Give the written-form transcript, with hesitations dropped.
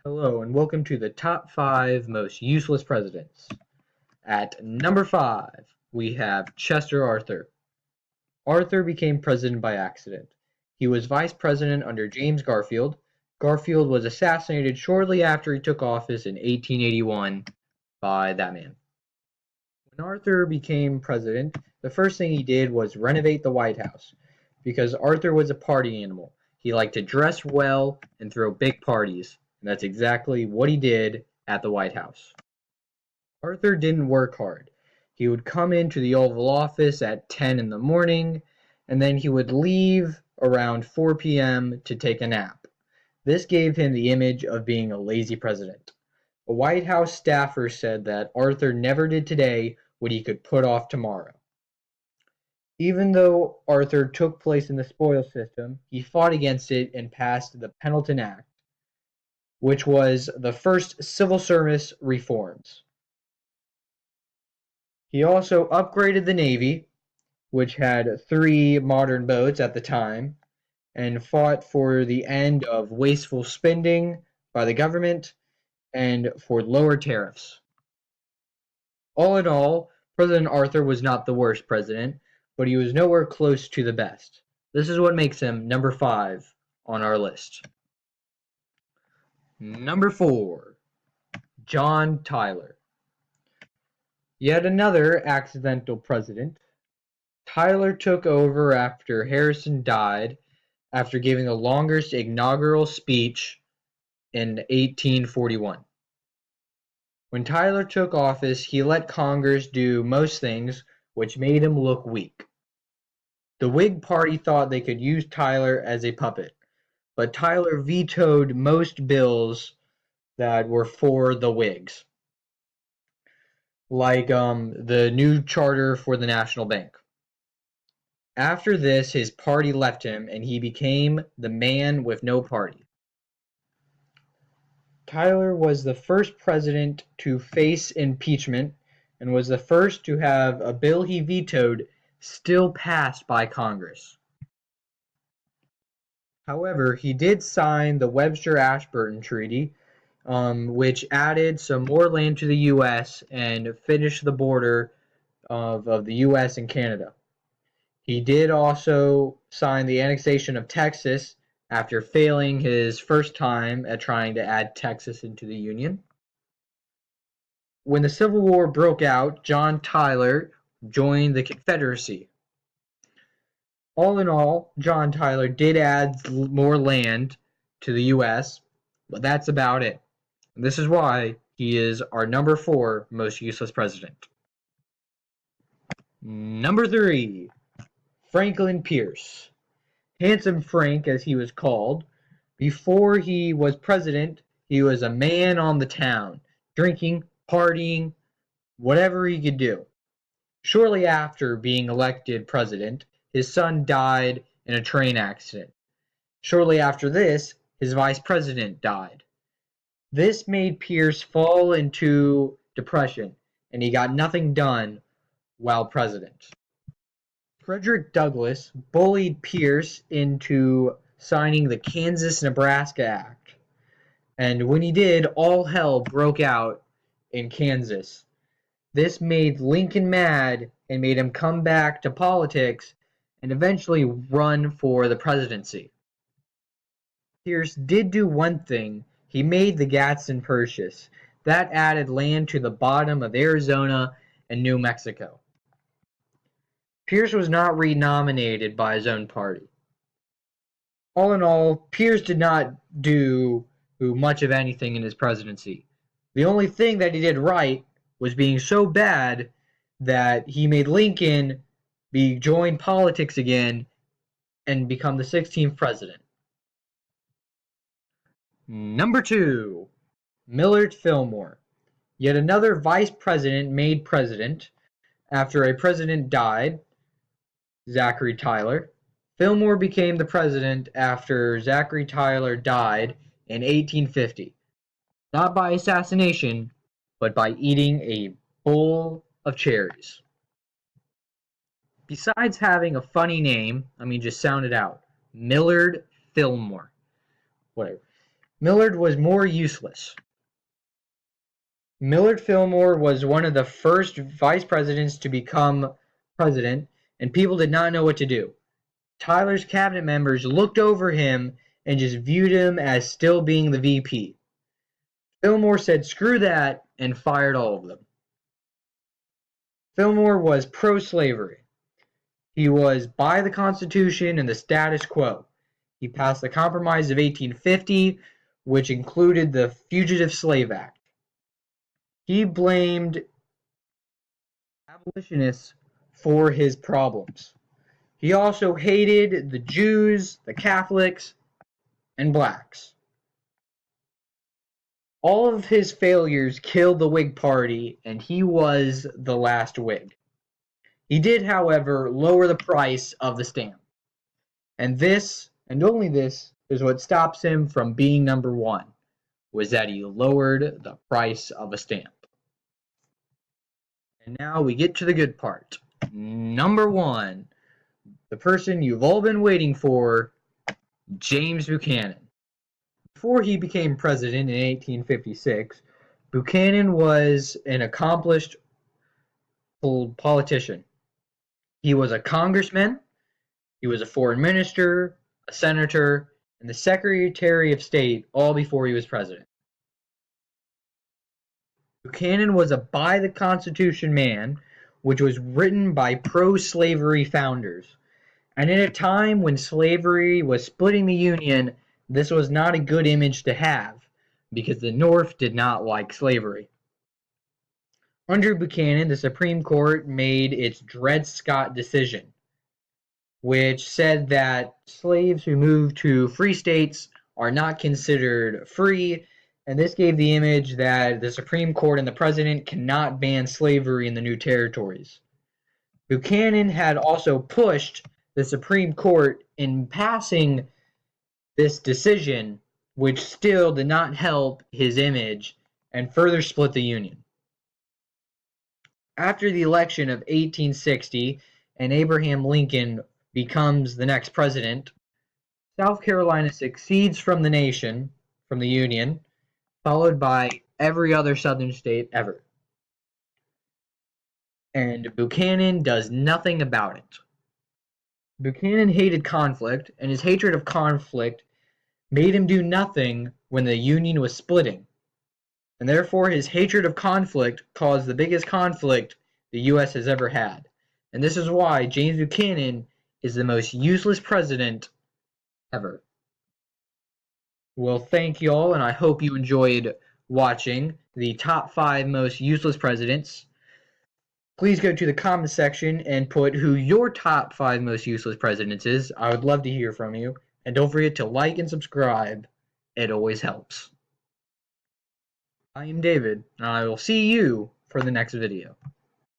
Hello and welcome to the top 5 most useless presidents. At number 5, we have Chester Arthur. Arthur became president by accident. He was vice president under James Garfield. Garfield was assassinated shortly after he took office in 1881 by that man. When Arthur became president, the first thing he did was renovate the White House because Arthur was a party animal. He liked to dress well and throw big parties, and that's exactly what he did at the White House. Arthur didn't work hard. He would come into the Oval Office at 10 in the morning, and then he would leave around 4 p.m. to take a nap. This gave him the image of being a lazy president. A White House staffer said that Arthur never did today what he could put off tomorrow. Even though Arthur took place in the spoils system, he fought against it and passed the Pendleton Act, which was the first civil service reforms. He also upgraded the Navy, which had 3 modern boats at the time, and fought for the end of wasteful spending by the government and for lower tariffs. All in all, President Arthur was not the worst president, but he was nowhere close to the best. This is what makes him number 5 on our list. Number 4, John Tyler. Yet another accidental president. Tyler took over after Harrison died after giving the longest inaugural speech in 1841. When Tyler took office, he let Congress do most things, which made him look weak. The Whig Party thought they could use Tyler as a puppet, but Tyler vetoed most bills that were for the Whigs, like the new charter for the National Bank. After this, his party left him, and he became the man with no party. Tyler was the first president to face impeachment and was the first to have a bill he vetoed still passed by Congress. However, he did sign the Webster-Ashburton Treaty, which added some more land to the U.S. and finished the border of the U.S. and Canada. He did also sign the annexation of Texas after failing his first time at trying to add Texas into the Union. When the Civil War broke out, John Tyler joined the Confederacy. All in all, John Tyler did add more land to the U.S., but that's about it. And this is why he is our number 4 most useless president. Number 3, Franklin Pierce. Handsome Frank, as he was called. Before he was president, he was a man on the town, drinking, partying, whatever he could do. Shortly after being elected president, his son died in a train accident. Shortly after this, his vice president died. This made Pierce fall into depression, and he got nothing done while president. Frederick Douglass bullied Pierce into signing the Kansas-Nebraska Act, and when he did, all hell broke out in Kansas. This made Lincoln mad and made him come back to politics and eventually run for the presidency. Pierce did do one thing. He made the Gadsden Purchase. That added land to the bottom of Arizona and New Mexico. Pierce was not renominated by his own party. All in all, Pierce did not do much of anything in his presidency. The only thing that he did right was being so bad that he made Lincoln join politics again and become the 16th president. Number 2, Millard Fillmore. Yet another vice president made president after a president died, Zachary Taylor. Fillmore became the president after Zachary Taylor died in 1850, not by assassination, but by eating a bowl of cherries. Besides having a funny name, just sound it out. Millard Fillmore. Whatever. Millard was more useless. Millard Fillmore was one of the first vice presidents to become president, and people did not know what to do. Tyler's cabinet members looked over him and just viewed him as still being the VP. Fillmore said screw that and fired all of them. Fillmore was pro-slavery. He was by the Constitution and the status quo. He passed the Compromise of 1850, which included the Fugitive Slave Act. He blamed abolitionists for his problems. He also hated the Jews, the Catholics, and blacks. All of his failures killed the Whig Party, and he was the last Whig. He did, however, lower the price of the stamp. And this, and only this, is what stops him from being number one, was that he lowered the price of a stamp. And now we get to the good part. Number one, the person you've all been waiting for, James Buchanan. Before he became president in 1856, Buchanan was an accomplished politician. He was a congressman, he was a foreign minister, a senator, and the Secretary of State all before he was president. Buchanan was a by the Constitution man, which was written by pro-slavery founders. And in a time when slavery was splitting the Union, this was not a good image to have, because the North did not like slavery. Under Buchanan, the Supreme Court made its Dred Scott decision, which said that slaves who moved to free states are not considered free, and this gave the image that the Supreme Court and the president cannot ban slavery in the new territories. Buchanan had also pushed the Supreme Court in passing this decision, which still did not help his image and further split the Union. After the election of 1860 and Abraham Lincoln becomes the next president, South Carolina succeeds from the Union, followed by every other southern state ever. And Buchanan does nothing about it. Buchanan hated conflict, and his hatred of conflict made him do nothing when the Union was splitting. And therefore his hatred of conflict caused the biggest conflict the U.S. has ever had. And this is why James Buchanan is the most useless president ever. Well, thank you all, and I hope you enjoyed watching the top 5 most useless presidents. Please go to the comment section and put who your top 5 most useless presidents is. I would love to hear from you. And don't forget to like and subscribe. It always helps. I am David, and I will see you for the next video.